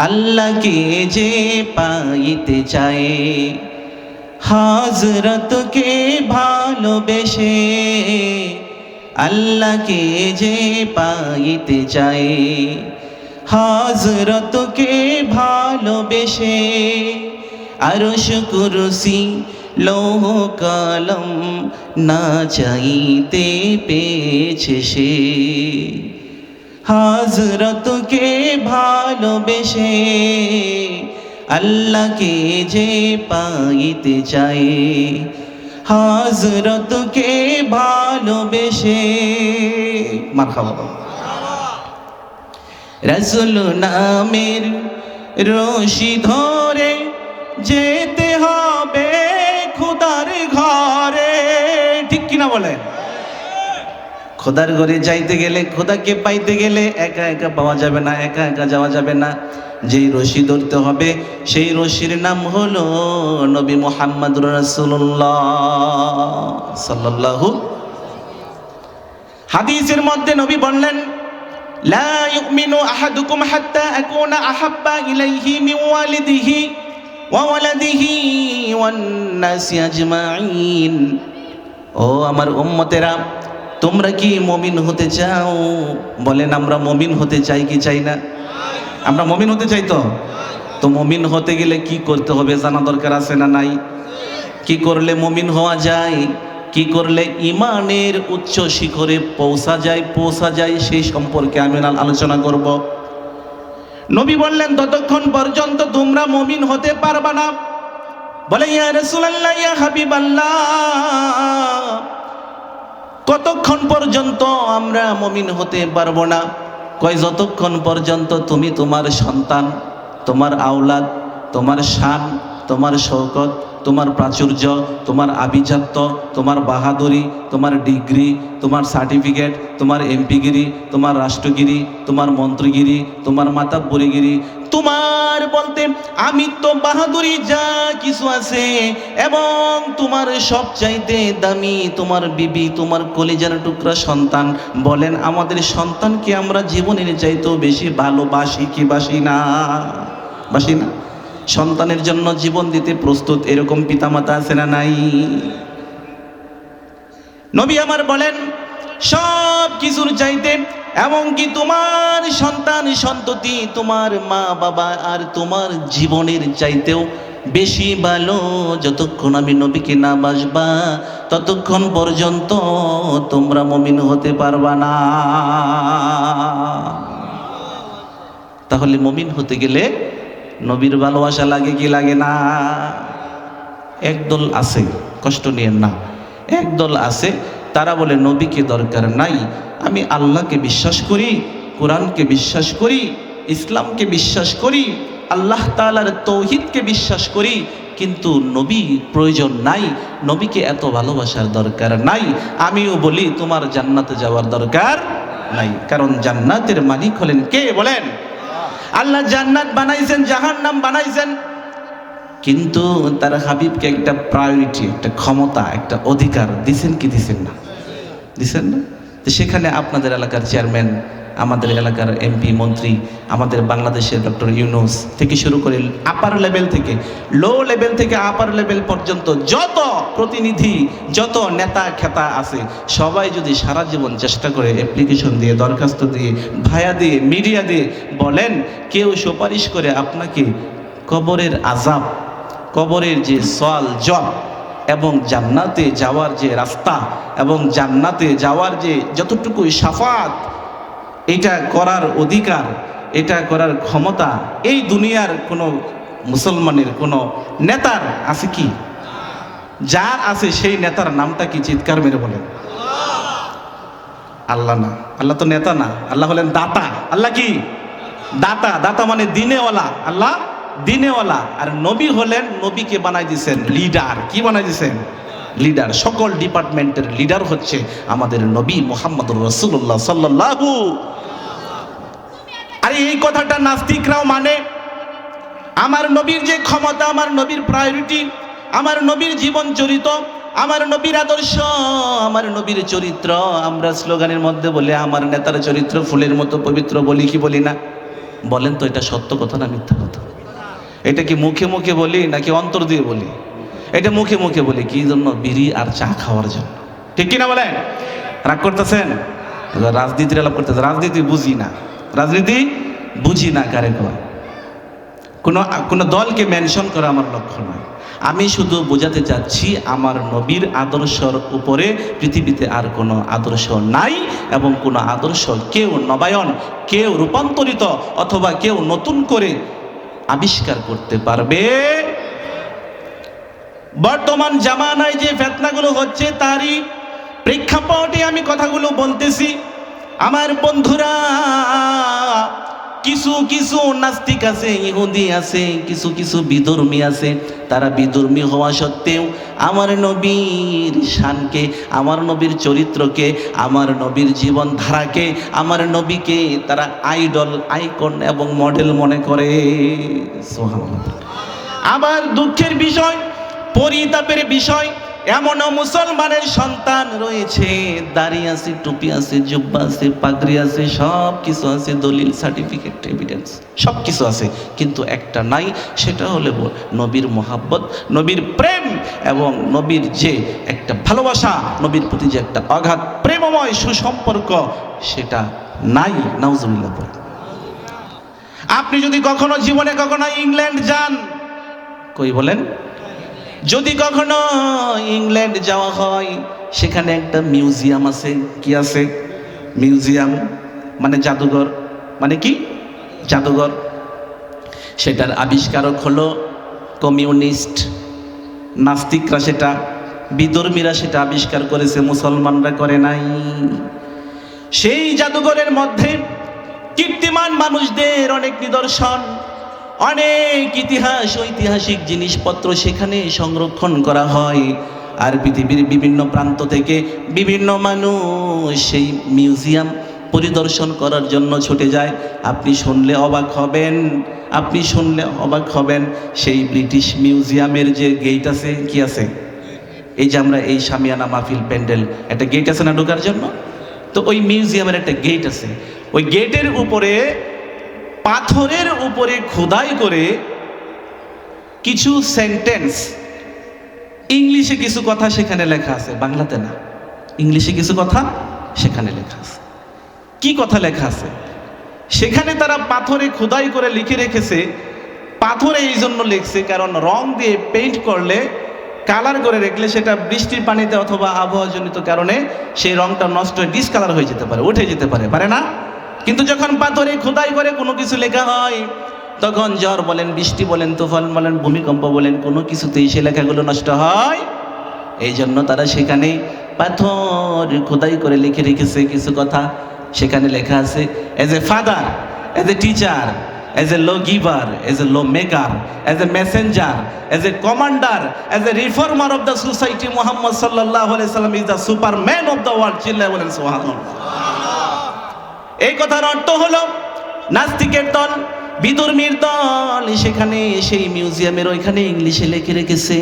আল্লাহকে যে পাইতে চায়, হযরতকে ভালোবেসে আল্লাহকে যে পাইতে চায়, হযরতকে ভালোবেসে আরশ কুরসি লৌহ কলম না চাইতে পেয়েছে সে। হযরতকে ভালোবেসে আল্লাহকে যে পাইতে চায়, হযরতকে ভালোবেসে। মারহাবা। রাসূল নামের রশি ধরে যেতে হবে খোদার ঘরে, ঠিক কিনা বলেন? খোদার ঘরে যাইতে গেলে, খোদাকে পাইতে গেলে একা একা পাওয়া যাবে না, একা একা যাওয়া যাবে না। যেই রশি ধরতে হবে সেই রশির নাম হলো নবী মুহাম্মদুর রাসূলুল্লাহ সাল্লাল্লাহু। হাদিসের মধ্যে নবী বললেন, লা ইউমিনু আহাদুকুম হাত্তা আকুনা আহাব্বা ইলাইহি মিন ওয়ালিদিহি ওয়া ওয়ালাদিহি ওয়ান নাসি আজমাইন। ও আমার উম্মতেরা, তোমরা কি মুমিন হতে চাও? বলেন, আমরা মুমিন হতে চাই কি চাই না? আমরা মুমিন হতে চাই। তো মুমিন হতে গেলে কি করতে হবে জানা দরকার আছে না নাই? কি করলে মুমিন হওয়া যায়, কি করলে ইমানের উচ্চ শিখরে পৌঁছা যায় সেই সম্পর্কে আমি আলোচনা করব। নবী বললেন, ততক্ষণ পর্যন্ত তোমরা মুমিন হতে পারবা না। বলে, ইয়া রাসূলুল্লাহ, ইয়া হাবিবাল্লাহ, কতক্ষণ পর্যন্ত আমরা মুমিন হতে পারবো না? কয়, যতক্ষণ পর্যন্ত তুমি তোমার সন্তান, তোমার আওলাদ, তোমার শান, তোমার শৌকত, তোমার প্রাচুর্য, তোমার আভিজাত্য, তোমার বাহাদুরি, তোমার ডিগ্রি, তোমার সার্টিফিকেট, তোমার এমপিগিরি, তোমার রাষ্ট্রগিরি, তোমার মন্ত্রীগিরি, তোমার মাতাব্বরিগিরি, তোমার বলতে আমি তো বাহাদুরি যা কিছু আছে, এবং তোমার সবচাইতে দামি তোমার বিবি, তোমার কলিজার টুকরা সন্তান। বলেন, আমাদের সন্তানকে আমরা জীবনের চাইতেও বেশি ভালোবাসি কি বাসি না? বাসি না? সন্তানের জন্য জীবন দিতে প্রস্তুত এরকম পিতামাতা আছে না নাই? নবী আমার বলেন, সব কিছুর চাইতে, এমনকি তোমার সন্তান সন্ততি, তোমার মা বাবা আর তোমার জীবনের চাইতেও বেশি ভালো যতক্ষণ আমি নবীকে না বাসবা ততক্ষণ পর্যন্ত তোমরা মুমিন হতে পারবা না। তাহলে মুমিন হতে গেলে নবীর ভালোবাসা লাগে কি লাগে না? একদল আছে, কষ্ট নিয়েন না, একদল আছে তারা বলে নবীকে দরকার নাই, আমি আল্লাহকে বিশ্বাস করি, কোরআনকে বিশ্বাস করি, ইসলামকে বিশ্বাস করি, আল্লাহ তাআলার তৌহিদকে বিশ্বাস করি, কিন্তু নবী প্রয়োজন নাই, নবীকে এত ভালোবাসার দরকার নাই। আমিও বলি তোমার জান্নাতে যাওয়ার দরকার নাই, কারণ জান্নাতের মালিক হলেন কে বলেন? আল্লাহ জান্নাত বানাইছেন, জাহান্নাম বানাইছেন, কিন্তু তার হাবিবকে একটা প্রায়োরিটি, একটা ক্ষমতা, একটা অধিকার দিছেন কি দিছেন না? দিছেন না? তো সেখানে আপনাদের এলাকার চেয়ারম্যান, আমাদের এলাকার এমপি, মন্ত্রী, আমাদের বাংলাদেশের ডক্টর ইউনূস থেকে শুরু করে আপার লেভেল থেকে, লো লেভেল থেকে আপার লেভেল পর্যন্ত যত প্রতিনিধি, যত নেতা খেতা আছে, সবাই যদি সারা জীবন চেষ্টা করে, অ্যাপ্লিকেশন দিয়ে, দরখাস্ত দিয়ে, ভায়া দিয়ে, মিডিয়া দিয়ে বলেন, কেউ সুপারিশ করে আপনাকে কবরের আযাব, কবরের যে সওয়াল জবাব এবং জান্নাতে যাওয়ার যে রাস্তা এবং জান্নাতে যাওয়ার যে যতটুকু শাফাত, এটা করার অধিকার, এটা করার ক্ষমতা এই দুনিয়ার কোনো মুসলমানের কোনো নেতার আছে কি? যার আছে সেই নেতার নামটা কি? চিৎকার মেরে বলেন। আল্লাহ না, আল্লাহ তো নেতা না, আল্লাহ হলেন দাতা। আল্লাহ কি? দাতা। দাতা মানে দিনেওয়ালা, আল্লাহ দিনেওয়ালা। আর নবী হলেন, নবীকে বানাই দিয়েছেন লিডার। কি বানাই দিয়েছেন? লিডার। সকল ডিপার্টমেন্টের লিডার হচ্ছে আমাদের নবী মুহাম্মদুর রাসূলুল্লাহ সাল্লাল্লাহু। আর এই কথাটা নাস্তিকরাও মানে। আমার নবীর যে ক্ষমতা, আমার নবীর প্রায়োরিটি, আমার নবীর জীবন চরিত, আমার নবীর আদর্শ, আমার নবীর চরিত্র, আমরা স্লোগানের মধ্যে বলে আমার নেতার চরিত্র ফুলের মতো পবিত্র, বলি কি বলি না? বলেন তো এটা সত্য কথা না মিথ্যা কথা? এটা কি মুখে মুখে বলি নাকি অন্তর দিয়ে বলি? এটা মুখে মুখে বলি, কি জন্য? বিড়ি আর চা খাওয়ার জন্য। ঠিক কিনা বলেন? রাগ করতেছেন? রাজনীতির আলাপ করতেছে। রাজনীতি বুঝি না, রাজনীতি বুঝি না কারে কয়। কোনো দলকে মেনশন করা আমার লক্ষ্য নয়। আমি শুধু বোঝাতে চাচ্ছি আমার নবীর আদর্শের উপরে পৃথিবীতে আর কোনো আদর্শ নাই, এবং কোনো আদর্শ কেউ নবায়ন, কেউ রূপান্তরিত অথবা কেউ নতুন করে আবিষ্কার করতে পারবে। বর্তমান জামানায় যে ফিতনাগুলো হচ্ছে তারই প্রেক্ষাপটে আমি কথাগুলো বলতেছি। আমার বন্ধুরা, কিছু কিছু নাস্তিক আছে, ইহুদি আছে, কিছু কিছু বিধর্মী আছে। তারা বিধর্মী হওয়া সত্ত্বেও আমার নবীর শানকে, আমার নবীর চরিত্রকে, আমার নবীর জীবনধারাকে, আমার নবীকে তারা আইডল, আইকন এবং মডেল মনে করে। সুবহানাল্লাহ। আবার দুঃখের বিষয়, পরিতাপের বিষয়, এমনও মুসলমানের সন্তান রয়েছে, দাড়ি আছে, টুপি আছে, জুব্বা আছে, পাগড়ি আছে, সব কিছু আছে, দলিল, সার্টিফিকেট, এভিডেন্স সব কিছু আছে, কিন্তু একটা নাই, সেটা হলো নবীর মোহাব্বত, নবীর প্রেম এবং নবীর যে একটা ভালোবাসা, নবীর প্রতি যে একটা অগাধ প্রেমময় সুসম্পর্ক, সেটা নাই। নাউজুবিল্লাহ। আপনি যদি কখনো জীবনে কখনো ইংল্যান্ড যান, কই বলেন, যদি কখনো ইংল্যান্ড যাওয়া হয়, সেখানে একটা মিউজিয়াম আছে। কি আছে? মিউজিয়াম মানে জাদুঘর। মানে কি? জাদুঘর। সেটার আবিষ্কারক হলো কমিউনিস্ট, নাস্তিকরা, সেটা বিধর্মীরা সেটা আবিষ্কার করেছে, মুসলমানরা করে নাই। সেই জাদুঘরের মধ্যে কীর্তিমান মানুষদের অনেক নিদর্শন, অনেক ইতিহাস, ঐতিহাসিক জিনিসপত্র সেখানে সংরক্ষণ করা হয়। আর পৃথিবীর বিভিন্ন প্রান্ত থেকে বিভিন্ন মানুষ সেই মিউজিয়াম পরিদর্শন করার জন্য ছুটে যায়। আপনি শুনলে অবাক হবেন, আপনি শুনলে অবাক হবেন। সেই ব্রিটিশ মিউজিয়ামের যে গেট আছে, কি আছে? এই যে আমরা এই শামিয়ানা মাহফিল প্যান্ডেল, একটা গেট আছে না ঢোকার জন্য? তো ওই মিউজিয়ামের একটা গেট আছে। ওই গেটের উপরে, পাথরের উপরে খোদাই করে কিছু সেন্টেন্স, ইংলিশে কিছু কথা সেখানে লেখা আছে, বাংলাতে না, ইংলিশে কিছু কথা সেখানে লেখা আছে। কি কথা লেখা আছে? সেখানে তারা পাথরে খোদাই করে লিখে রেখেছে। পাথরে এই জন্য লিখছে কারণ রং দিয়ে পেইন্ট করলে, কালার করে রাখলে সেটা বৃষ্টির পানিতে অথবা আবহাওয়াজনিত কারণে সেই রংটা নষ্ট হয়ে ডিসকালার হয়ে যেতে পারে, উঠে যেতে পারে, পারে না? কিন্তু যখন পাথরে খোদাই করে কোনো কিছু লেখা হয়, তখন ঝড় বলেন, বৃষ্টি বলেন, তুফান বলেন, ভূমিকম্প বলেন, কোনো কিছুতেই সে লেখাগুলো নষ্ট হয়। এই জন্য তারা সেখানে পাথর খোদাই করে লিখে রেখেছে কিছু কথা। সেখানে লেখা আছে, as a father, as a teacher, as a lawgiver, as a lawmaker, as a messenger, as a commander, as a reformer of the society, Muhammad sallallahu alaihi wasallam is the superman of the world. চিল্লায় বলেন সুবহানাল্লাহ। এই কথার অর্থ হলো নাস্তিকের দল, বিধর্মীর দল সেখানে সেই মিউজিয়ামের ওইখানে ইংলিশে লিখে রেখেছে।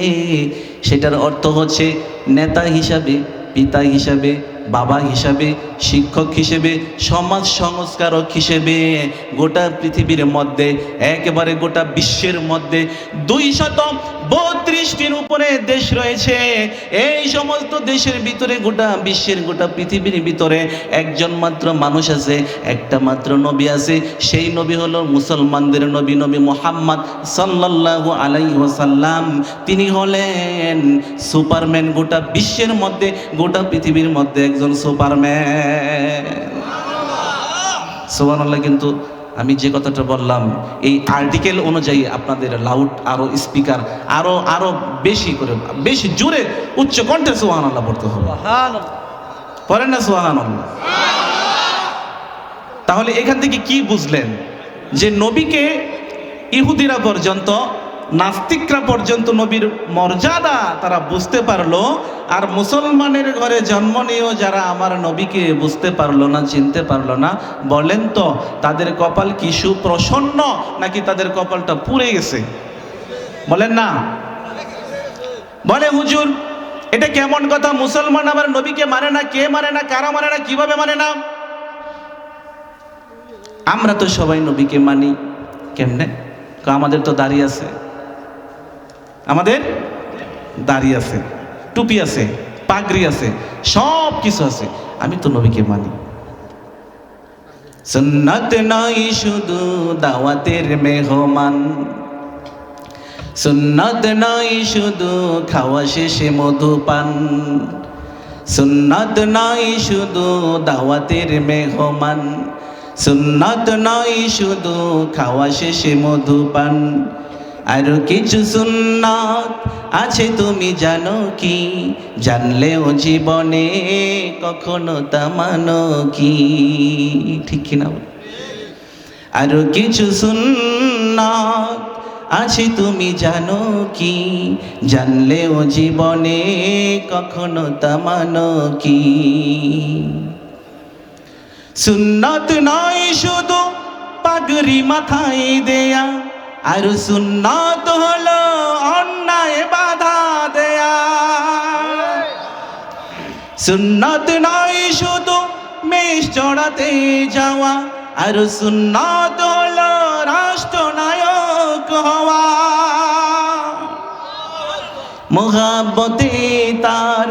সেটার অর্থ হচ্ছে নেতা হিসাবে, পিতা হিসাবে, বাবা হিসাবে, শিক্ষক হিসেবে, সমাজ সংস্কারক হিসেবে গোটা পৃথিবীর মধ্যে, একেবারে গোটা বিশ্বের মধ্যে 232টির উপরে দেশ রয়েছে। এই সমস্ত দেশের ভিতরে, গোটা বিশ্বের, গোটা পৃথিবীর ভিতরে একজন মাত্র মানুষ আছে, একটা মাত্র নবী আছে। সেই নবী হলো মুসলমানদের নবী, নবী মুহাম্মদ সাল্লাল্লাহু আলাইহি ওয়াসাল্লাম। তিনি হলেন সুপারম্যান, গোটা বিশ্বের মধ্যে, গোটা পৃথিবীর মধ্যে একজন সুপারম্যান। সুবহানাল্লাহ। কিন্তু আমি যে কথাটা বললাম, এই আর্টিকেল অনুযায়ী আপনাদের লাউড আরো, স্পিকার আরো বেশি করে, বেশি জোরে, উচ্চ কণ্ঠে সুবহানাল্লাহ পড়তে হবে। পড়েন না সুবহানাল্লাহ। তাহলে এখান থেকে কি বুঝলেন? যে নবীকে ইহুদিরা পর্যন্ত, নাস্তিকরা পর্যন্ত নবীর মর্যাদা তারা বুঝতে পারলো, আর মুসলমানের ঘরে জন্ম নিয়েও যারা আমার নবীকে বুঝতে পারলো না, চিনতে পারলো না, বলেন তো তাদের কপাল কি সুপ্রসন্ন নাকি তাদের কপালটা পুড়ে গেছে? বলেন না। বলে হুজুর এটা কেমন কথা? মুসলমান আমার নবীকে মানে না। কে মানে না? কারা মানে না? কিভাবে মানে না? আমরা তো সবাই নবীকে মানি, কেমনে? আমাদের তো দাড়ি আছে, আমাদের দাড়ি আছে, টুপি আছে, পাগড়ি আছে, সব কিছু আছে, আমি তো নবীকে মানি। সুন্নাত নাই শুধু দাওয়াতের মেহমান, সুন্নাত নাই শুধু খাওয়া শেষে মধুপান, সুন্নাত নাই শুধু দাওয়াতের মেহমান, সুন্নাত নাই শুধু খাওয়া শেষে মধুপান, আরো কিছু সুন্নাত আছে তুমি জানো কি? জানলেও জীবনে কখনো তা মানো কি? ঠিক কিনা? আরো কিছু সুন্নাত আছে তুমি জানো কি? জানলেও জীবনে কখনো তা মানো কি? সুন্নাত নয় শুধু পাগড়ি মাথায় দেয়া, আর সুন্নাত হলো অন্যায় বাধা দেয়া। সুন্নাত নয় শুধু মেষ চড়াতে যাওয়া, আর সুন্নাত হলো রাষ্ট্রনায়ক হওয়া। মোহাব্বতে তার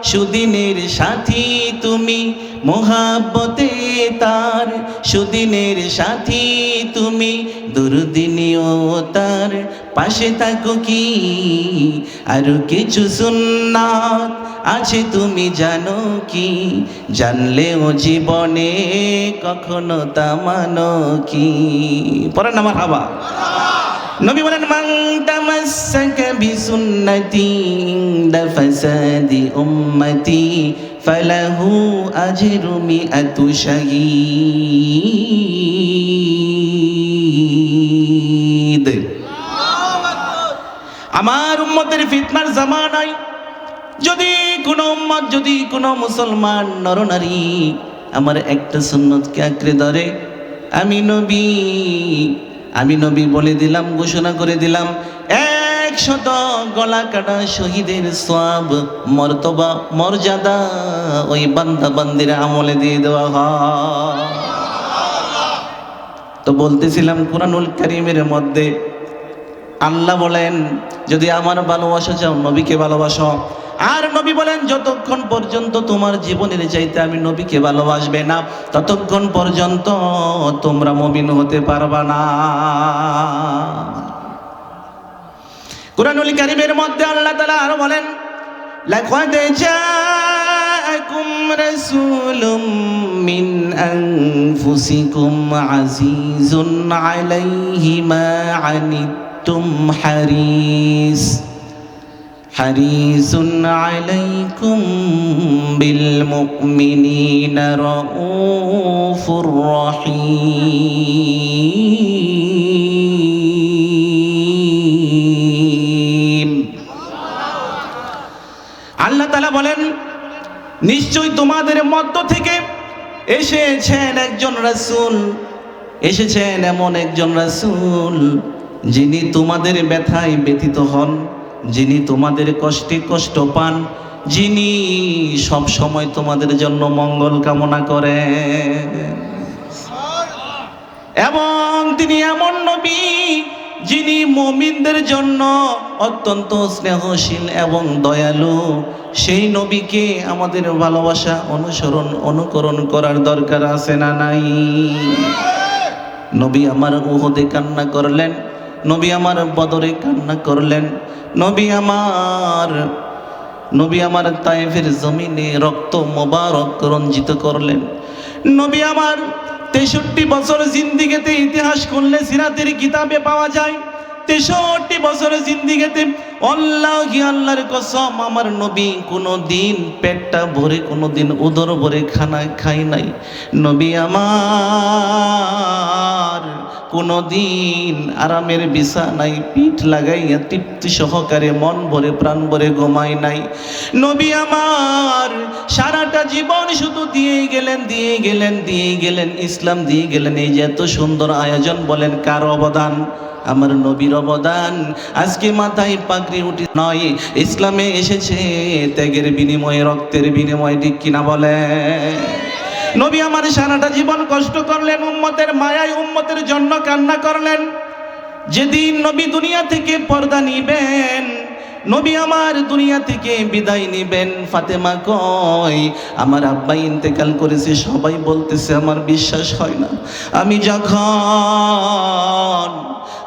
সুদিনের সাথী তুমি, মোহাব্বতে তার সুদিনের সাথী তুমি, দুর্দিনেও তার পাশে থাকো কি? আরো কিছু সুন্নাত আছে তুমি জানো কি? জানলেও জীবনে কখনো তা মানো কি? পড়েন আমার হাবা। নবী বলেন, মান তামাসসাকা বিসুন্নতি ইনদা ফাসাদি উম্মতি ফালাহু আজরু মিআতু শাহীদ। আমার উম্মতের ফিতনার জামানায় যদি কোনো উম্মত, যদি কোনো মুসলমান নরনারী আমার একটা সুন্নতকে আঁকড়ে ধরে, আমি নবী বলে দিলাম, ঘোষণা করে দিলাম, 100 গলা কাটা শহীদের সওয়াব, মর্তবা, মর্যাদা ওই বান্দা বান্দির আমলে দিয়ে দেওয়া হয়। তো বলতেছিলাম, কুরআনুল কারীমের মধ্যে আল্লাহ বলেন, যদি আমার ভালোবাসা চাও নবীকে ভালোবাসো। আর নবী বলেন, যতক্ষণ পর্যন্ত তোমার জীবনের চাইতে আমি নবীকে ভালোবাসবে না, ততক্ষণ পর্যন্ত তোমরা মুমিন হতে পারবা না। কুরআনুল কারীমের মধ্যে আল্লাহ তাআলা আরো বলেন, লাকাদ জাআকুম রাসূলুম মিন আনফুসিকুম আজিজুন আলাইহি মা আনিতুম হারিসুন আলাইকুম বিল মুমিনিনা রাউফুর রহিম। আল্লাহ তাআলা বলেন, নিশ্চয়ই তোমাদের মধ্য থেকে এসেছেন একজন রাসূল, এসেছেন এমন একজন রাসূল যিনি তোমাদের ব্যথায় ব্যথিত হন, যিনি তোমাদের কষ্টে কষ্ট পান, যিনি সব সময় তোমাদের জন্য মঙ্গল কামনা করেন। এবং তিনি এমন নবী যিনি মুমিনদের জন্য অত্যন্ত স্নেহশীল এবং দয়ালু। সেই নবীকে আমাদের ভালোবাসা, অনুকরণ করার দরকার আছে না নাই? নবী আমার উহুদে কান্না করলেন, নবী আমার বদরে কান্না করলেন, নবী আমার তায়েফের জমিনে রক্ত মোবারক রঞ্জিত করলেন। নবী আমার 63 বছর জিন্দিগিতে, ইতিহাস করলে সিরাতের কিতাবে পাওয়া যায়, 63 বছর জিন্দিগিতে আল্লাহর কসম, আমার নবী কোনো দিন পেটটা ভরে, কোনো দিন উদর ভরে খানা খাই নাই। নবী আমার কোনো দিন আরামের বিছানায় পিঠ লাগাইয়া তৃপ্তি সহকারে মন ভরে প্রাণ ভরে ঘুমাই নাই। নবী আমার সারাটা জীবন শুধু দিয়ে গেলেন, ইসলাম দিয়ে গেলেন। এই যে এত সুন্দর আয়োজন, বলেন কার অবদান? আমার নবীর অবদান। আজকে মাথায় পাগড়ি উঠে নয়, ইসলামে এসেছে ত্যাগের বিনিময়ে, রক্তের বিনিময়ে, ঠিক কিনা বলে? নবী আমার সারাটা জীবন কষ্ট করলেন, উম্মতের মায়ায় উম্মতের জন্য কান্না করলেন। যেদিন নবী দুনিয়া থেকে পর্দা নিবেন, নবী আমার দুনিয়া থেকে বিদায় নিবেন, ফাতেমা কয় আমার আব্বা ইন্তেকাল করেছে। সবাই বলতেছে, আমার বিশ্বাস হয় না। আমি যখন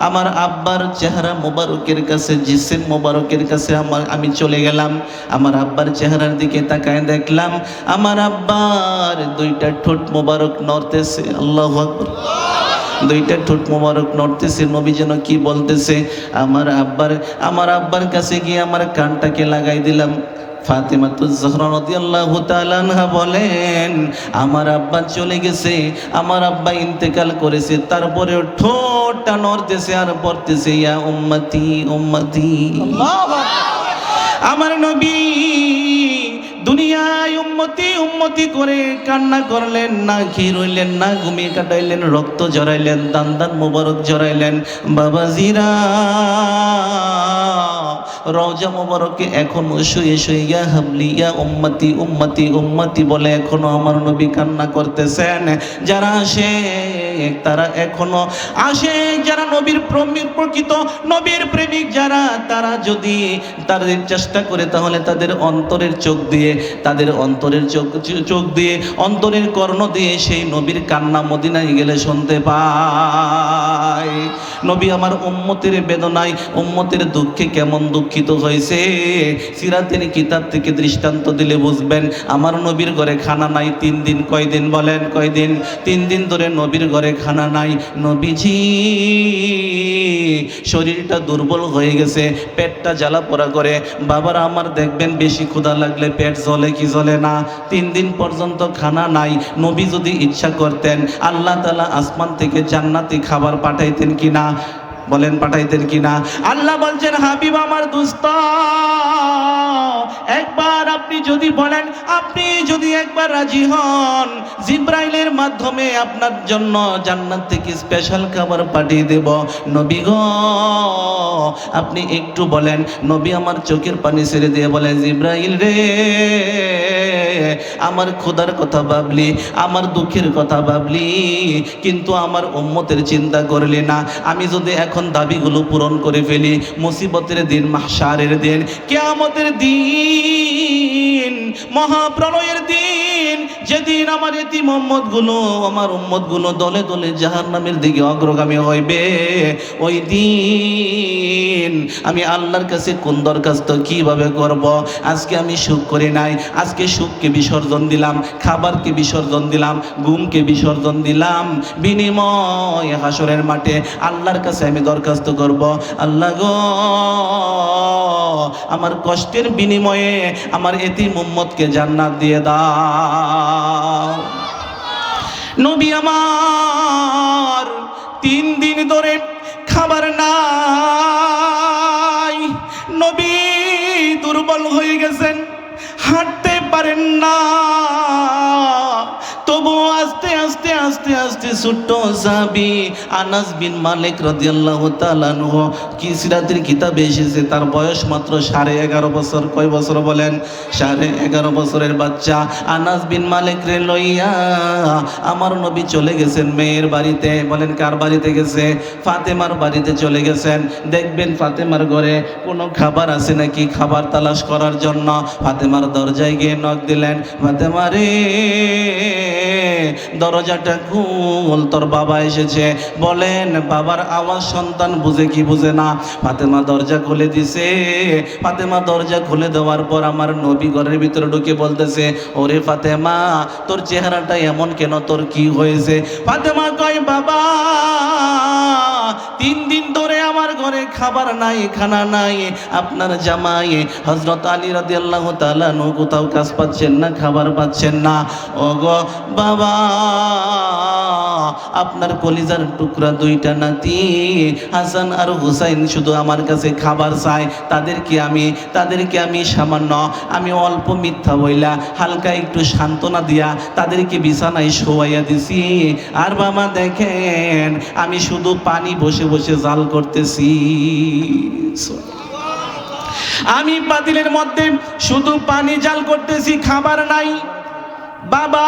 আমার আব্বার চেহারা মোবারকের কাছে, জিসেম মোবারকের কাছে আমি চলে গেলাম, আমার আব্বার চেহারার দিকে তাকায় দেখলাম আমার আব্বার দুইটা ঠোঁট মোবারক নড়তেছে। আল্লাহু আকবার। দুইটা ঠোঁট মোবারক নড়তেছে। নবী যেন কি বলতেছে। আমার আব্বার কাছে গিয়ে আমার কানটাকে লাগাই দিলাম। ফাতেমাতুজ জহরা রাদিয়াল্লাহু তাআলা আনহা বলেন, আমার আব্বা চলে গেছে, আমার আব্বা ইন্তেকাল করেছে, তারপরে ঠোঁটটা নড়তেছে আর পড়তেছে ইয়া উম্মতি উম্মতি। আমার নবী দুনিয়ায় উম্মতি উম্মতি করে কান্না করলেন, না খেয়ে রইলেন, না ঘুমিয়ে কাটাইলেন, রক্ত জড়াইলেন, দান দান মোবারক জড়াইলেন। বাবাজিরা রওজা মোবারকে এখনো শুয়ে শুয়ে ইয়া হাবলি ইয়া উম্মতি উম্মতি উম্মতি বলে এখনো আমার নবী কান্না করতেছেন। যারা আসে তারা এখনো আসে, যারা নবীর প্রকৃত নবীর প্রেমিক যারা, তারা যদি তাদের চেষ্টা করে তাহলে তাদের অন্তরের চোখ দিয়ে, তাদের অন্তরের চোখ দিয়ে, অন্তরের কর্ণ দিয়ে সেই নবীর কান্না মদিনায় গেলে শুনতে পায়। নবী আমার উম্মতের বেদনায়, উম্মতের দুঃখে কেমন দুঃখিত হয়েছে সিরাতের কিতাব থেকে দৃষ্টান্ত দিলে বুঝবেন। আমার নবীর ঘরে খানা নাই 3 দিন। কয়দিন বলেন? কয়দিন? 3 দিন ধরে নবীর ঘরে খানা নাই। নবীজি শরীরটা দুর্বল হয়ে গেছে, পেটটা জ্বালা পোড়া করে। বাবারা আমার দেখবেন বেশি ক্ষুধা লাগলে পেট জ্বলে কি জ্বলে না? 3 দিন পর্যন্ত খানা নাই। নবী যদি ইচ্ছা করতেন আল্লাহ তাআলা আসমান থেকে জান্নাতি খাবার পাঠাইতেন কিনা? বলেন পাঠাইতেন কিনা? আল্লাহ বলছেন, হাবিব আমার দোস্ত, একবার আপনি যদি বলেন, আপনি যদি একবার রাজি হন, জিব্রাইলের মাধ্যমে আপনার জন্য জান্নাত থেকে স্পেশাল খাবার পাঠিয়ে দেব। নবী গো আপনি একটু বলেন। নবী আমার চোখের পানি ছেড়ে দিয়ে বলেন, জিব্রাইল রে, আমার খোদার কথা ভাবলি, আমার দুঃখের কথা ভাবলি, কিন্তু আমার উম্মতের চিন্তা করলি না। আমি যদি এখন দাবিগুলো পূরণ করে ফেলি, মুসিবতের দিন, মাহশারের দিন, কিয়ামতের দিন, মহাপ্রলয়ের দিন, যেদিন আমার এতিম উম্মতগুলো, আমার উম্মতগুলো দলে দলে জাহান্নামের দিকে অগ্রগামী হইবে, ওই দিন আমি আল্লাহর কাছে কোন দরখাস্ত কিভাবে করব? আজকে আমি সুখ করি নাই, আজকে সুখকে বিসর্জন দিলাম, খাবারকে বিসর্জন দিলাম, ঘুমকে বিসর্জন দিলাম, বিনিময় হাসরের মাঠে আল্লাহর কাছে আমি দরখাস্ত করব, আল্লাহ গো আমার কষ্টের বিনিময়ে আমার এতিম উম্মতকে জান্নাত দিয়ে দাও। নবী আমার 3 দিন ধরে খাবার নাই, নবী দুর্বল হয়ে গেছেন, হাঁটতে পারেন না। তবু আস্তে আস্তে আস্তে আস্তে ছোট্ট সাহাবী আনাস বিন মালিক রাদিয়াল্লাহু তাআলা আনহু, কি সিরাতের কিতাবে এসেছে তার বয়স মাত্র 11.5 বছর। কয় বছর বলেন? 11.5 বছরের বাচ্চা আনাস বিন মালিক রে লইয়া আমার নবী চলে গেছেন মেয়ের বাড়িতে। বলেন কার বাড়িতে গেছে? ফাতেমার বাড়িতে চলে গেছেন। দেখবেন ফাতেমার ঘরে কোনো খাবার আছে নাকি, খাবার তালাশ করার জন্য ফাতেমার দরজায় গিয়ে নক দিলেন, ফাতেমা রে দরজাটা খুল, তোর বাবা এসেছে। বলেন বাবার আওয়াজ সন্তান বুঝে কি বুঝে না? ফাতেমা দরজা খুলে দিছে। ফাতেমা দরজা খুলে দেওয়ার পর আমার নবী ঘরের ভিতরে ঢুকে বলতেছে, ওরে ফাতেমা তোর চেহারাটা এমন কেন, তোর কি হয়েছে? ফাতেমা কয়, বাবা 3 দিন ধরে আমার ঘরে খাবার নাই, খানা নাই। আপনার জামাই হযরত আলী রাদিয়াল্লাহু তাআলা আনহু কোথাও কাজ পাচ্ছেন না, খাবার পাচ্ছেন না। ওগো বাবা, আপনার কলিজার টুকরা 2টা নাতি হাসান আর হুসাইন শুধু আমার কাছে খাবার চায়। তাদেরকে আমি সামান্য, আমি অল্প মিথ্যা বইলা হালকা একটু সান্ত্বনা দিয়া তাদেরকে বিছানায় শোয়াইয়া দিছি। আর বাবা দেখেন আমি শুধু পানি বসে বসে জাল করতেছি, আমি পাতিলের মধ্যে শুধু পানি জাল করতেছি, খাবার নাই। বাবা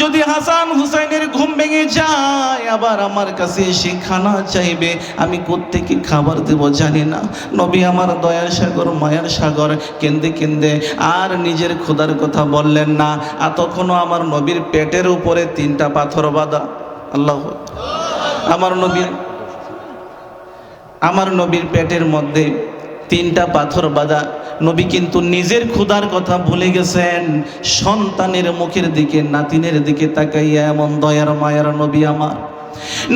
যদি হাসান হুসাইনের ঘুম ভেঙে যায় আবার আমার কাছে এসে খানা চাইবে, আমি কোত্থেকে খাবার দেব জানি না। নবী আমার দয়ার সাগর মায়ার সাগর, কেন্দে কেন্দে আর নিজের খোদার কথা বললেন না। আর তখনও আমার নবীর পেটের উপরে 3টা পাথর বাঁধা। আল্লাহ, আমার নবীর পেটের মধ্যে 3টা পাথর বাঁধা। নবী কিন্তু নিজের ক্ষুধার কথা ভুলে গেছেন, সন্তানের মুখের দিকে, নাতিনের দিকে তাকাইয়া এমন দয়ার মায়ার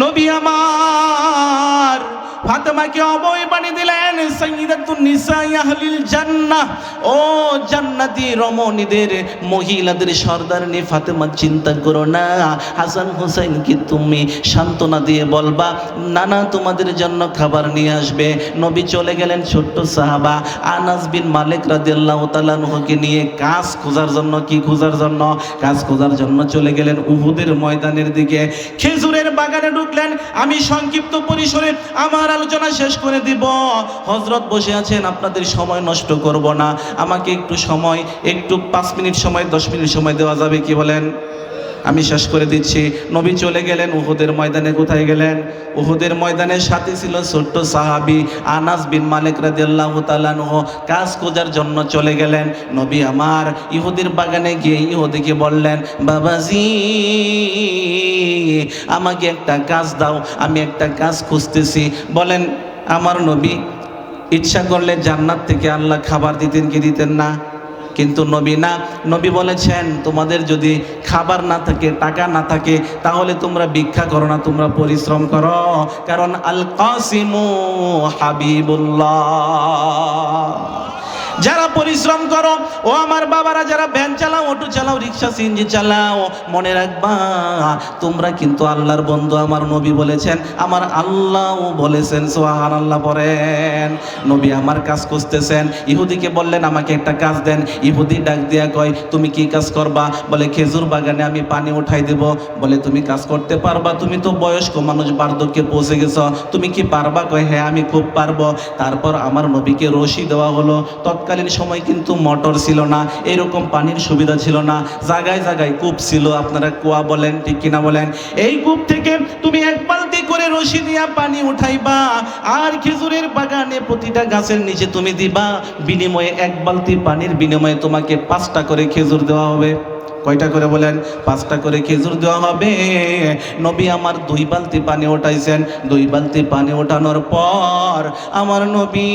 নবী আমার ফাতেমাকে অবয় বানিয়ে দিলেন সাইয়্যিদাতুন নিসা আহলিল জান্নাহ। ও জান্নাতি রমণীদের, মহিলাদের সর্দারনি ফাতেমা, চিন্তা করো না। হাসান হুসাইনকে তুমি সান্ত্বনা দিয়ে বলবা নানা তোমাদের জন্য খাবার নিয়ে আসবে। নবী চলে গেলেন ছোট্ট সাহাবা আনাস বিন মালিক রাদিয়াল্লাহু তাআলা আনহুকে নিয়ে কাজ খোঁজার জন্য। কি খোঁজার জন্য? কাজ খোঁজার জন্য চলে গেলেন উহুদের ময়দানের দিকে। খেজুরের বাগানে ঢুকলেন। আমি সংক্ষিপ্ত পরিসরে আমার আলোচনা শেষ করে দিব। হযরত বসে আছেন, আপনাদের সময় নষ্ট করব না। আমাকে একটু সময়, একটু 5 মিনিট সময়, 10 মিনিট সময় দেওয়া যাবে কি বলেন? আমি শেষ করে দিচ্ছি। নবী চলে গেলেন উহুদের ময়দানে। কোথায় গেলেন? উহুদের ময়দানের সাথে ছিল ছোট্ট সাহাবী আনাস বিন মালিক রাদিয়াল্লাহু তাআলা আনহু। কাজ খোঁজার জন্য চলে গেলেন। নবী আমার ইহুদির বাগানে গিয়ে ইহুদিকে বললেন, বাবাজি আমাকে একটা কাজ দাও, আমি একটা কাজ খুঁজতেছি। বলেন আমার নবী ইচ্ছা করলে জান্নাত থেকে আল্লাহ খাবার দিতেন কি দিতেন না? কিন্তু নবী না, নবী বলেছেন তোমাদের যদি খাবার না থাকে, টাকা না থাকে, তাহলে তোমরা ভিক্ষা করো না, তোমরা পরিশ্রম করো। কারণ আল কাসিমু হাবিবুল্লাহ। যারা পরিশ্রম করো, ও আমার বাবারা যারা ভ্যান চালাও, অটো চালাও, রিক্সা সিএনজি চালাও, মনে রাখবা তোমরা কিন্তু আল্লাহর বন্ধু। আমার নবী বলেছেন, আমার আল্লাহও বলেছেন, সুবহানাল্লাহ পড়েন। নবী আমার কাজ খুঁজতেছেন। ইহুদিকে বললেন আমাকে একটা কাজ দেন। ইহুদি ডাক দিয়া কয় তুমি কি কাজ করবা? বলে খেজুর বাগানে আমি পানি উঠাই দেব। বলে তুমি কাজ করতে পারবা? তুমি তো বয়স্ক মানুষ, বার্ধক্যে পৌঁছে গেছ, তুমি কি পারবা? কয় হ্যাঁ আমি খুব পারবো। তারপর আমার নবীকে রশি দেওয়া হলো। তৎকালীন সময় কিন্তু মোটর ছিল না, এরকম পানির সুবিধা ছিল না, জায়গায় জায়গায় কূপ ছিল, আপনারা কুয়া বলেন, ঠিক কিনা বলেন। এই কূপ থেকে তুমি 1 বালতি করে রশি দিয়া পানি উঠাইবা, আর খেজুরের বাগানে প্রতিটা গাছের নিচে তুমি দিবা। বিনিময়ে 1 বালতি পানির বিনিময়ে তোমাকে 5টা করে খেজুর দেওয়া হবে। কয়টা করে বলেন? 5টা করে খেজুর দেওয়া হবে। নবী আমার 2 বালতি পানি ওঠাইছেন। 2 বালতি পানি ওঠানোর পর আমার নবী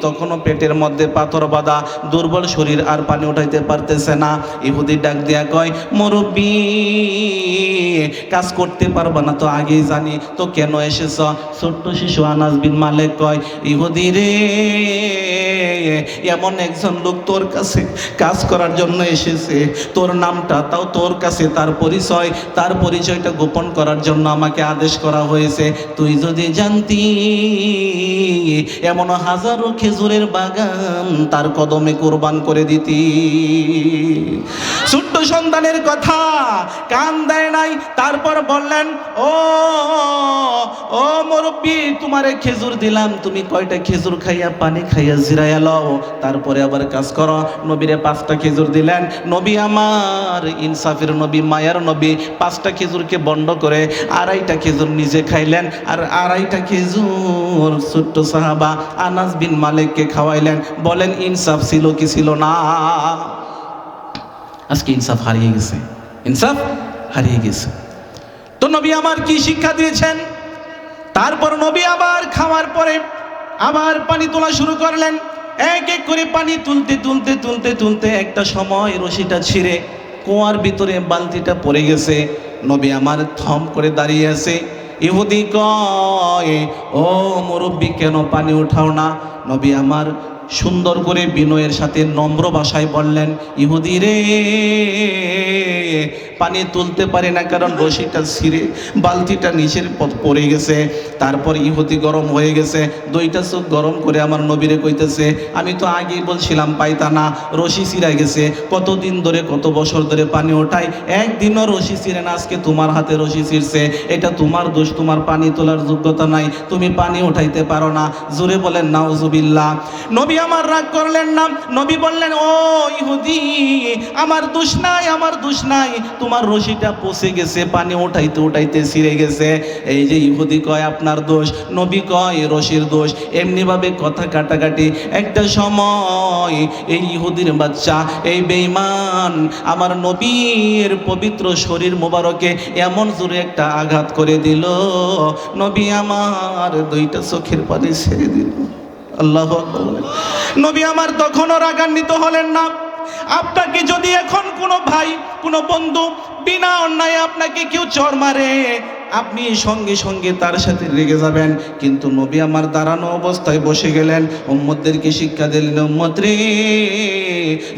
তখনও পেটের মধ্যে পাথর বাঁধা, দুর্বল শরীর, আর পানি উঠাইতে পারতেছে না। ইহুদি ডাক দিয়া কয় মুরব্বি কাজ করতে পারবা না তো আগেই জানি, তো কেন এসেছ? ছোট্ট শিশু আনাস বিন মালিক কয় ইহুদি রে, এমন একজন লোক তোর কাছে কাজ করার জন্য এসেছে, তোর নামটা তাও তোর কাছে, তার পরিচয়টা গোপন করার জন্য আমাকে আদেশ করা হয়েছে। তুই যদি জানতি এমন হাজারো খেজুরের বাগান তার কদমে কোরবান করে দিতি। ছোট্ট সন্তানের কথা কান দেয় নাই। তারপর বললেন ও মুরব্বি তোমারে খেজুর দিলাম, তুমি কয়টা খেজুর খাইয়া পানি খাইয়া জিরাইয়া লও, তারপরে আবার কাজ করো। নবীরে 5টা খেজুর দিলেন। নবী আমার ইনসাফের নবী, মায়ার নবী 5টা খেজুরকে বন্ধ করে 2.5টা খেজুর নিজে খাইলেন, আর 2.5টা খেজুর ছোট্ট সাহাবা আনাস বিন মালিককে খাওয়াইলেন। বলেন ইনসাফ ছিল কি ছিল না? আজকে ইনসাফ হারিয়ে গেছে, ইনসাফ হারিয়ে গেছে। তো নবী আমার কি শিক্ষা দিয়েছেন? তারপর নবী আবার খাওয়ার পরে আবার পানি তোলা শুরু করলেন। এক এক করে পানি তুলতে তুলতে তুলতে তুলতে একটা সময় রশিটা ছিঁড়ে কুয়ার ভিতরে বালতিটা পড়ে গেছে। নবী আমার থম করে দাঁড়িয়ে আছে। ইহুদি কয় ও মুরব্বি কেন পানি উঠাও না? নবী আমার সুন্দর করে বিনয়ের সাথে নম্র ভাষায় বললেন, ইহুদি রে পানি তুলতে পারি না, কারণ রশিটা ছিঁড়ে বালতিটা নিচের পড়ে গেছে। তারপর ইহুদি গরম হয়ে গেছে, 2টা চোখ গরম করে আমার নবীরে কইতেছে, আমি তো আগেই বলছিলাম পাইতা না, রশি ছিঁড়ে গেছে, কতদিন ধরে কত বছর ধরে পানি ওঠাই, একদিনও রশি ছিঁড়ে না, আজকে তোমার হাতে রশি ছিঁড়ছে, এটা তোমার দোষ, তোমার পানি তোলার যোগ্যতা নাই, তুমি পানি উঠাইতে পারো না। জোরে বলেন নাউজুবিল্লাহ। নবী আমার রাগ করলেন না। নবী বললেন, ও ইহুদি, আমার দোষ নাই, আমার দোষ নাই, তোমার রশিটা পচে গেছে, পানি উঠাইতে উঠাইতে ছিঁড়ে গেছে। এই যে ইহুদি কয় আপনার দোষ, নবী কয় রশির দোষ। এমনিভাবে কথা কাটাকাটি। একটা সময় এই ইহুদির বাচ্চা, এই বেঈমান আমার নবীর পবিত্র শরীর মোবারকে এমন জোরে একটা আঘাত করে দিল, নবী আমার দুইটা চোখের পানি ছেড়ে দিল। আল্লাহু আকবার বলেন। নবী আমার তখনও রাগান্বিত হলেন না। আপনাকে যদি এখন কোনো ভাই, কোনো বন্ধু বিনা অন্যায় আপনাকে কেউ চর মারে, আপনি সঙ্গে সঙ্গে তার সাথে রেগে যাবেন, কিন্তু নবী আমার দাঁড়ানো অবস্থায় বসে গেলেন। উম্মতদেরকে শিক্ষা দিলেন, উম্মত রে,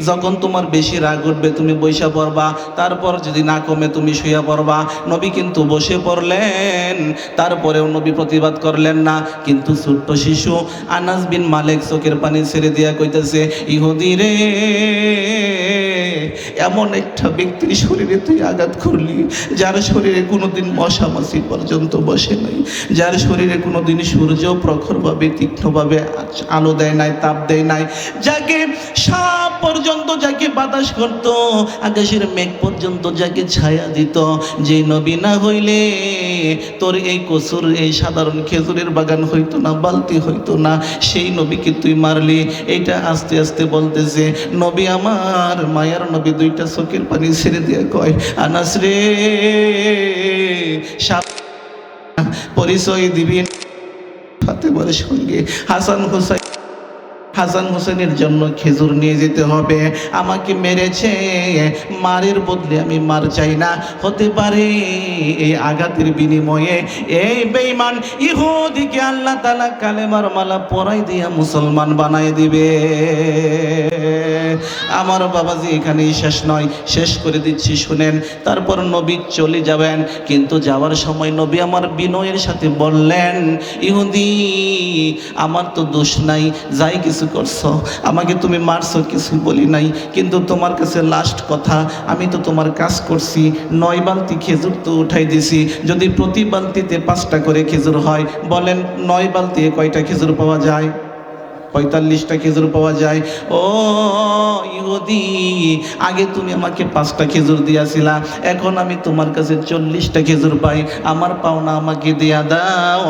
যখন তোমার বেশি রাগ উঠবে তুমি বইসা পড়বা, তারপর যদি না কমে তুমি শুইয়া পড়বা। নবী কিন্তু বসে পড়লেন, তারপরেও নবী প্রতিবাদ করলেন না। কিন্তু ছোট্ট শিশু আনাস বিন মালিক চোখের পানি ছেড়ে দিয়া কইতেছে, ইহুদি রে, এমন একটা ব্যক্তির শরীরে তুই আঘাত করলি, যার শরীরে কোনোদিন মশা মাছি পর্যন্ত বসে নাই, যার শরীরে কোনোদিন সূর্য প্রখরভাবে তীক্ষ্ণভাবে আলো দেয় নাই, তাপ দেয় নাই, যাকে সাপ পর্যন্ত যাকে বাতাস করত, আকাশের মেঘ পর্যন্ত যাকে ছায়া দিত, যে নবী না হইলে তোর এই কসুর, এই সাধারণ খেজুরের বাগান হইতো না, বালতি হইতো না, সেই নবীকে তুই মারলি। এইটা আস্তে আস্তে বলতেছে। নবী আমার মায়ার নবী দুইটা চোখের পানি ছেড়ে দিয়ে কয়, আনাস রে, পরিচয় দিবি ফাতেমার সঙ্গে হাসান হোসেনের জন্য খেজুর নিয়ে যেতে হবে। আমাকে মেরেছে, মারের বদলে আমি মার চাই না। হতে পারে এই আঘাতের বিনিময়ে এই বেঈমান ইহুদিকে আল্লাহ তাআলা কালেমার মালা পরাই দিয়া মুসলমান বানায় দিবে। আমার বাবাজি এখানেই শেষ নয়, শেষ করে দিচ্ছি শুনেন। তারপর নবী চলে যাবেন, কিন্তু যাওয়ার সময় নবী আমার বিনয়ের সাথে বললেন, ইহুদি, আমার তো দোষ নাই, যাই কিছু করছো, আমাকে তুমি মারছো, কিছুই বলি নাই, কিন্তু তোমার কাছে লাস্ট কথা, আমি তো তোমার কাজ করছি, 9 বালতি খেজুর তো উঠাই দিছি। যদি প্রতি বালতিতে 5টা করে খেজুর হয়, বলেন 9 বালতি কয়টা খেজুর পাওয়া যায়? 45টা খেজুর পাওয়া যায়। ও ইহুদি, আগে তুমি আমাকে 5টা খেজুর দিয়াছিলা, এখন আমি তোমার কাছে 40টা খেজুর পাই, আমার পাওনা আমাকে দিয়া দাও।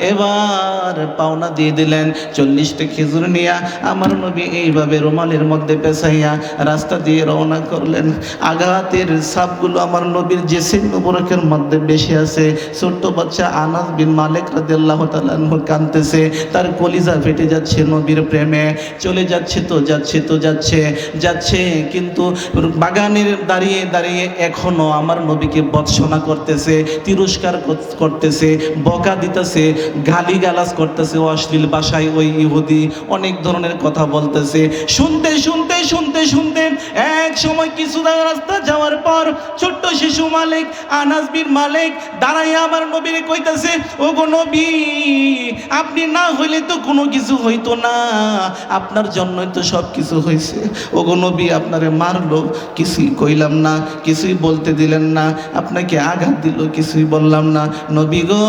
এবার পাওনা দিয়ে দিলেন। 40টা খেজুর নিয়া আমার নবী এইভাবে রুমালের মধ্যে পেঁচাইয়া রাস্তা দিয়ে রওনা করলেন। আঘাতের ছাপগুলো আমার নবীর জেসিন মুবারকের মধ্যে বেশি আছে। ছোট্ট বাচ্চা আনাস বিন মালিক রাদিয়াল্লাহু তাআলা আনহু কাঁদতেছে, তার কলিজা ফেটে যাচ্ছে নবীর প্রেমে। চলে যাচ্ছে তো যাচ্ছে, কিন্তু বাগানের দাঁড়িয়ে দাঁড়িয়ে এখনো আমার নবীকে বৎসনা করতেছে, তিরস্কার করতেছে, বকা দিতেছে, গালিগালাজ করতেছে অশ্লীল ভাষায়। ওই ইহুদি অনেক ধরনের কথা বলতেছে। শুনতে শুনতে শুনতে শুনতে এক সময় কিছু রাস্তা যাওয়ার পর ছোট্ট শিশু মালিক আনাস বিন মালিক দাঁড়াইয়া আমার নবীরে কইতেছে, ও গো নবী, আপনি না হইলে তো কোনো কিছু হইতো না, আপনার জন্যই তো সব কিছু হয়েছে। ও গো নবী, আপনারে মারলো, কিছুই কইলাম না, কিছুই বলতে দিলেন না, আপনাকে আঘাত দিল, কিছুই বললাম না। নবী গো,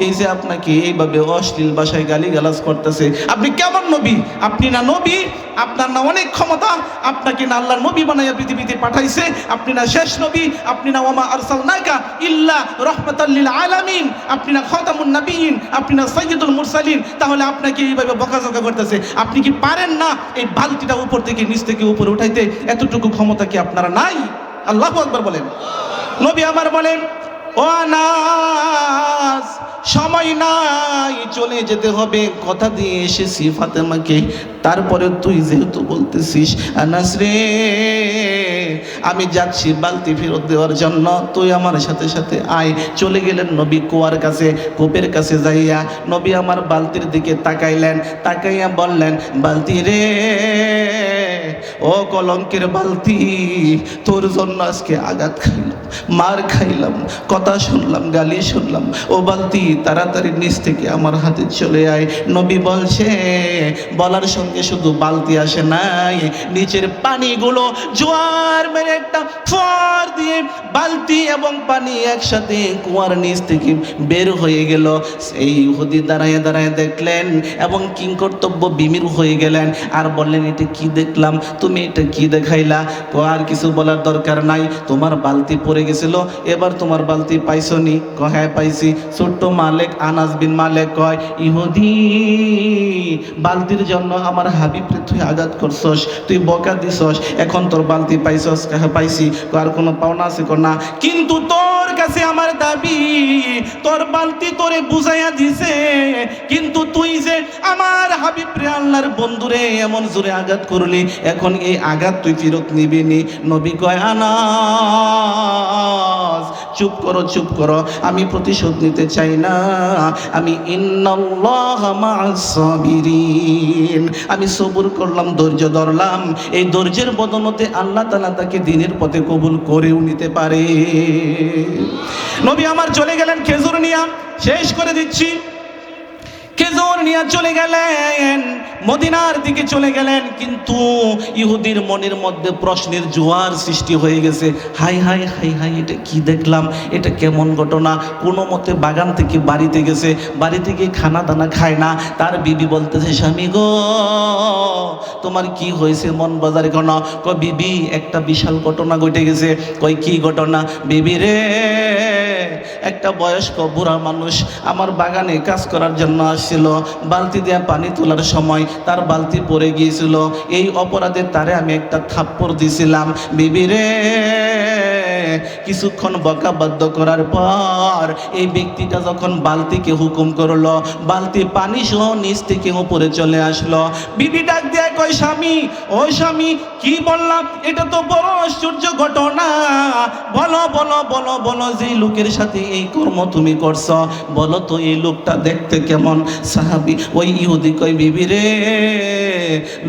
এই যে আপনাকে এইভাবে অশ্লীল ভাষায় গালিগালাজ করতেছে, আপনি কেমন নবী? আপনি না নবী, আপনার না অনেক ক্ষমতা, আপনাকে না আল্লাহর নবী বানাইয়া পৃথিবীতে পাঠাইছে, আপনি না শেষ নবী, আপনি না ওয়ামা আরসালনাকা ইল্লা রাহমাতাল লিল আলামিন, আপনি না খাতামুন নবিয়্যিন, আপনি না সাইয়্যিদুল মুরসালিন, তাহলে আপনাকে এইভাবে বকাঝকা করতেছে। আপনি কি পারেন না এই বালতিটা উপর থেকে নিচ থেকে উপরে উঠাইতে? এতটুকু ক্ষমতা কি আপনারা নাই? আল্লাহু আকবার বলেন। নবী আমার বলেন, ও আনাস, সময় নাই, চলে যেতে হবে, কথা দিয়ে এসেছি ফাতেমাকে। তারপরে তুই যেহেতু বলতেছিস, আনাস রে, আমি যাচ্ছি বালতি ফেরত দেওয়ার জন্য, তুই আমার সাথে সাথে আয়। চলে গেলেন নবী কুয়ার কাছে, কূপের কাছে যাইয়া নবী আমার বালতির দিকে তাকাইলেন, তাকাইয়া বললেন, বালতি রে, ও কলঙ্কের বালতি, তোর জন্য আজকে আঘাত খাইলাম, মার খাইলাম, কথা শুনলাম, গালি শুনলাম। ও বালতি তাড়াতাড়ি নিচ থেকে আমার হাতে চলে আয়। নবী বলছে, বলার সঙ্গে শুধু বালতি আসে নাই, নিচের পানিগুলো জোয়ার মেরে একটা ফোয়ার দিয়ে বালতি এবং পানি একসাথে কুয়ার নিচ থেকে বের হয়ে গেল। এই ইহুদি দাঁড়ায় দাঁড়ায় দেখলেন এবং কিংকর্তব্য বিমির হয়ে গেলেন, আর বললেন, এটা কি দেখলাম, তুমি এটা কি দেখাইলা? আর কিছু বলার দরকার নাই, তোমার বালতি পড়ে গেছিল, এবার তোমার বালতি পাইছো নি? হ্যাঁ পাইছি। ছোট্ট মালিক আনাস বিন মালিক কয়, ইহুদি বালতির জন্য আমার হাবিবরে তুই আঘাত করছস, তুই বকা দিছস, এখন তোর বালতি পাইছস? হ্যাঁ পাইছি। আর কোনো পাওনা আছে? না। কিন্তু তোর কাছে আমার দাবি, তোর বালতি তোরে বুঝাইয়া দিছে, কিন্তু তুই যে আমার হাবিবরে আল্লাহর বন্ধুরে এমন জোরে আঘাত করলি, এখন এই আঘাত তুই ফেরত নিবি নি? নবী কয়, আনাস চুপ করো, চুপ করো, আমি প্রতিশোধ নিতে চাই না। আমি ইন্নাল্লাহা মা'আস সাবিরিন, আমি সবুর করলাম, ধৈর্য ধরলাম, এই ধৈর্যের বদলতে আল্লাহ তাআলা তাকে দ্বীনের পথে কবুল করেও নিতে পারে। নবী আমার চলে গেলেন খেজুর নিয়া, শেষ করে দিচ্ছি, খেজুর নিয়ে চলে গেলেন, মদিনার দিকে চলে গেলেন। কিন্তু ইহুদির মনের মধ্যে প্রশ্নের জোয়ার সৃষ্টি হয়ে গেছে, হাই হাই হাই হাই, এটা কি দেখলাম, এটা কেমন ঘটনা? কোনো মতে বাগান থেকে বাড়িতে গেছে, বাড়ি থেকে খানা দানা খায় না। তার বিবি বলতেছে, স্বামী গো তোমার কি হয়েছে, মন বাজারে কেন? কয়, বিবি একটা বিশাল ঘটনা ঘটে গেছে। কয়, কি ঘটনা? বিবি রে, একটা বয়স্ক বুড়া মানুষ আমার বাগানে কাজ করার জন্য আসছিল, বালতি দিয়ে পানি তোলার সময় তার বালতি পড়ে গিয়েছিল, এই অপরাধে তারে আমি একটা থাপ্পড় দিছিলাম। বিবি রে, কিছুক্ষণ বকাবাদ্য করার পর এই ব্যক্তিটা যখন বালতিকে হুকুম করলো, বালতি পানি সহ নিচ থেকে উপরে চলে আসলো। বিবি ডাক দিয়ে কয়, স্বামী, ও স্বামী, কি বললাম? এটা তো বড় আশ্চর্য ঘটনা, বলো বলো বলো বলো, যে লোকের সাথে এই কর্ম তুমি করছো, বলো তো এই লোকটা দেখতে কেমন? সাহাবী ওই ইহুদি কয়, বিবি রে,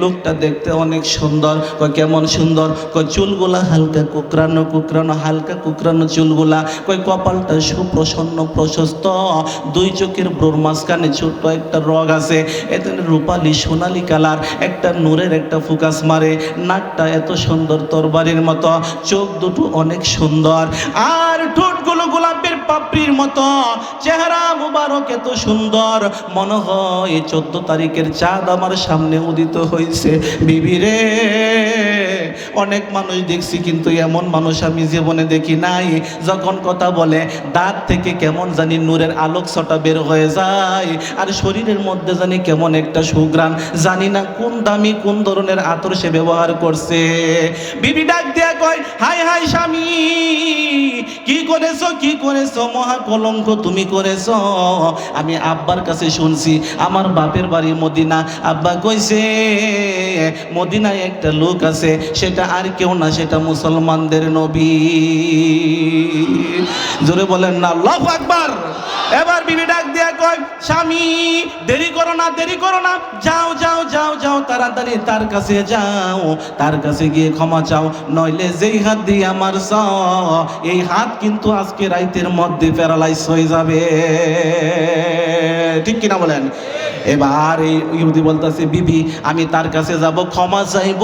লোকটা দেখতে অনেক সুন্দর। কয়, কেমন সুন্দর? কয়, চুলগুলা হালকা কুকরানো কুকরানো, হালকা কুকরানো চুলগুলা। কয়, কপালটা সুপ্রসন্ন প্রশস্ত, দুই চোখের ব্রোর মাঝখানে ছোট্ট একটা রগ আছে, এতে রূপালি সোনালি কালার, একটা নূরের একটা ফোকাস মারে, নাকটা এত সুন্দর তরবারির মতো, চোখ দুটো অনেক সুন্দর, আর ঠোঁটগুলো গোলাপের পাপড়ির মতো, চেহারা মুবারক এত সুন্দর, মনে হয় 14 তারিখের চাঁদ আমার সামনে উদিত হয়েছে। বিবি রে, অনেক মানুষ দেখছি, কিন্তু এমন মানুষ আমি জীবনে দেখি নাই। যখন কথা বলে দাঁত থেকে কেমন জানি নূরের আলোক ছটা বের হয়ে যায়, আর শরীরের মধ্যে জানি কেমন একটা সুঘ্রাণ, জানি না কোন দামি কোন ধরনের আতর সে ব্যবহার করছে। বিবি ডাক দিয়া কয়, হাই হাই স্বামী, কি করেছো, কি করেছো? মহা কলঙ্ক তুমি করেছো। আমি আব্বার কাছে শুনছি, আমার বাপের বাড়ি মদিনা, আব্বা কইছে মদিনায় একটা লোক আছে, সেটা আর কেউ না, সেটা মুসলমানদের নবী। জোরে বলেন না আল্লাহু আকবার। এবার বিবি ডাক দিয়া কয়, স্বামী দেরি করো না, দেরি করো না, যাও যাও যাও যাও, তাড়াতাড়ি তার কাছে যাও, তার কাছে গিয়ে ক্ষমা চাও, নইলে যেই হাত দিয়ে আমার চাও, এই হাত কিন্তু আজকে রাইতের মধ্যে প্যারালাইজ হয়ে যাবে। ঠিক কিনা বলেন? এবার এই ইহুদি বলতেছে, বিবি আমি তার কাছে যাব, ক্ষমা চাইব,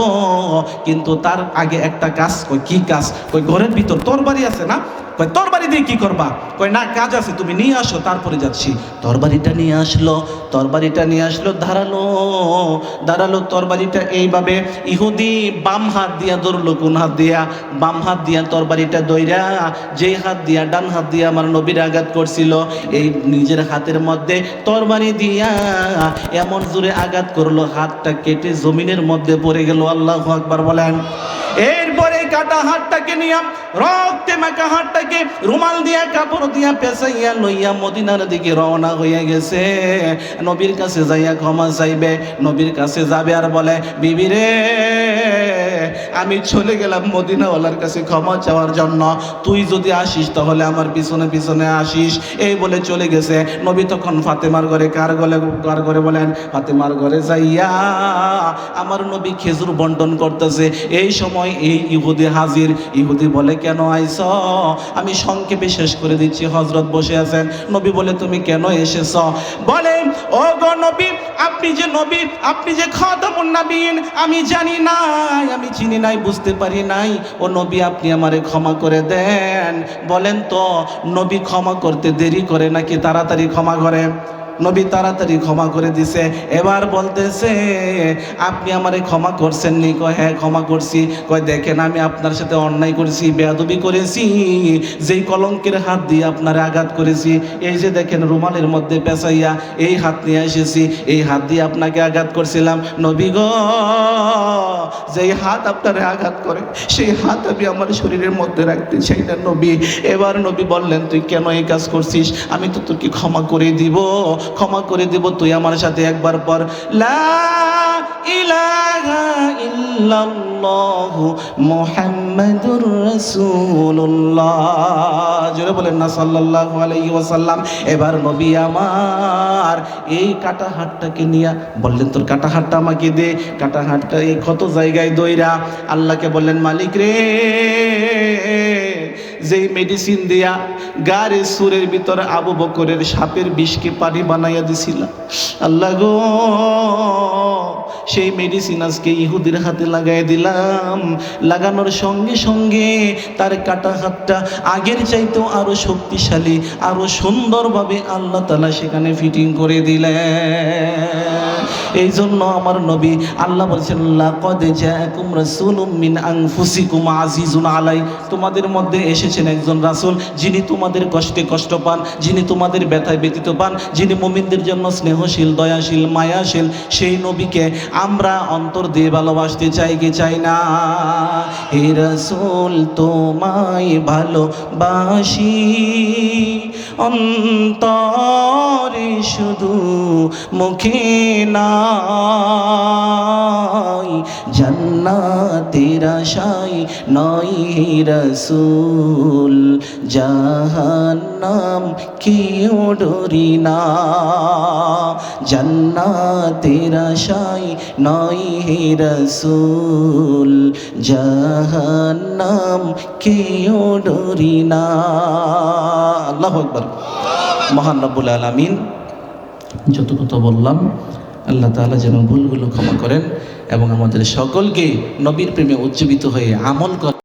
কিন্তু তার আগে একটা কাজ। কই, কি কাজ? কই, ঘরের ভিতর তরবারি আছে না? কই, তরবারি দিয়ে কি করবা? কই, না কাজ আছে, তুমি নিয়ে আসো, তারপরে যাচ্ছি। তরবারিটা নিয়ে আসলো, তরবারিটা নিয়ে আসলো, ধারালো ধারালো তরবারিটা এইভাবে ইহুদি বাম হাত দিয়া ধরলো, কোন হাত দিয়া? বাম হাত দিয়া তরবারিটা দইরা, যেই হাত দিয়া ডান হাত দিয়া আমার নবীর আঘাত করছিল, এই নিজের হাতের মধ্যে তরবারি দিয়া এমন জোরে আঘাত করলো, হাতটা কেটে জমিনের মধ্যে পড়ে গেল। আল্লাহু আকবার বলেন। এরপরে কাটা হাতটাকে নিয়া, রক্তে মাখা হাতটাকে রুমাল দিয়া কাপড় দিয়া পেঁচাইয়া লইয়া মদিনার দিকে রওনা হয়ে গেছে। নবীর কাছে যাইয়া ক্ষমা চাইবে, নবীর কাছে যাবে আর বলে, বিবি রে আমি চলে গেলাম মদিনাওয়ালার কাছে ক্ষমা চাওয়ার জন্য, তুই যদি আসিস তাহলে আমার পিছনে পিছনে আসিস। এই বলে চলে গেছে। নবী তখন ফাতেমার ঘরে, কার ঘরে বলেন? ফাতেমার ঘরে যাইয়া আমার নবী খেজুর বন্টন করতেছে। এই সময় এই ইহুদি হাজির। ইহুদি বলে, কেন আইছ? আমি সংক্ষেপে শেষ করে দিচ্ছি। হযরত বসে আছেন। নবী বলে, তুমি কেন এসেছ? বলে, ও গো নবী, আপনি যে নবী, আপনি যে খাতামুন নবীন, আমি জানি নাই, আমি চিনি নাই, বুঝতে পারি নাই। ও নবী, আপনি আমারে ক্ষমা করে দেন। বলেন তো, নবী ক্ষমা করতে দেরি করে নাকি তাড়াতাড়ি ক্ষমা করে? নবী তাড়াতাড়ি ক্ষমা করে দিছে। এবার বলতেছে, আপনি আমারে ক্ষমা করছেন নি? কয়, হ্যাঁ ক্ষমা করছি। কয়, দেখেন আমি আপনার সাথে অন্যায় করেছি, বেয়াদবি করেছি, যেই কলঙ্কের হাত দিয়ে আপনারে আঘাত করেছি, এই যে দেখেন রুমালের মধ্যে পেঁচাইয়া এই হাত নিয়ে এসেছি, এই হাত দিয়ে আপনাকে আঘাত করছিলাম। নবী গো, যেই হাত আপনারে আঘাত করে সেই হাত আমি আমার শরীরের মধ্যে রাখতে চাই না নবী। এবার নবী বললেন, তুই কেন এই কাজ করছিস? আমি তো তোকে ক্ষমা করে দিব, ক্ষমা করে দিব। তুই আমার সাথে একবার পর, লা ইলাহা ইল্লাল্লাহু মুহাম্মাদুর রাসূলুল্লাহ। জোরে বলেন না সাল্লাল্লাহু আলাইহি ওয়াসাল্লাম। এবার নবী আমার এই কাটা হাতটাকে নিয়ে বললেন, তোর কাটা হাতটা আমাকে দে। কাটা হাতটা এই ক্ষত জায়গায় দইরা আল্লাহকে বললেন, মালিক রে, যেই মেডিসিন দিয়া গাড়ির সুরের ভিতরে আবু বকরের সাপের বিষকে পানি বানাইয়া দিছিল, আল্লাহ গো, সেই মেডিসিন আজকে ইহুদির হাতে লাগাই দিলাম। লাগানোর সঙ্গে সঙ্গে তার কাটা হাতটা আগের চাইতেও আরো শক্তিশালী, আরো সুন্দরভাবে আল্লাহ তাআলা সেখানে ফিটিং করে দিলেন। এই জন্য আমার নবী, আল্লাহ বলছেন, লাকাদ জাআকুম রাসূলুম মিন আনফুসিকুম আজিজুন আলাই, তোমাদের মধ্যে এসেছেন একজন রাসূল, যিনি তোমাদের কষ্টে কষ্ট পান, যিনি তোমাদের ব্যথায় ব্যথিত পান, যিনি মুমিনদের জন্য স্নেহশীল, দয়াশীল, মায়াশীল। সেই নবীকে আমরা অন্তর দিয়ে ভালোবাসতে চাই কি চাই না? হে রাসূল, তোমায় ভালোবাসি অন্তরে শুধু, মুখে নাই, জান্নাতের আশায় নয় হে রাসূল, জাহান্নাম কেউ ডরি না, জান্নাতের আশায় নয় হে রাসূল, জাহান্নাম কেউ ডরি না। আল্লাহু আকবার। মহান রব্বুল আলামিন যত কথা বললাম, আল্লাহ তাআলা যেন ভুলগুলো ক্ষমা করেন এবং আমাদের সকলকে নবীর প্রেমে উজ্জীবিত হয়ে আমল করেন।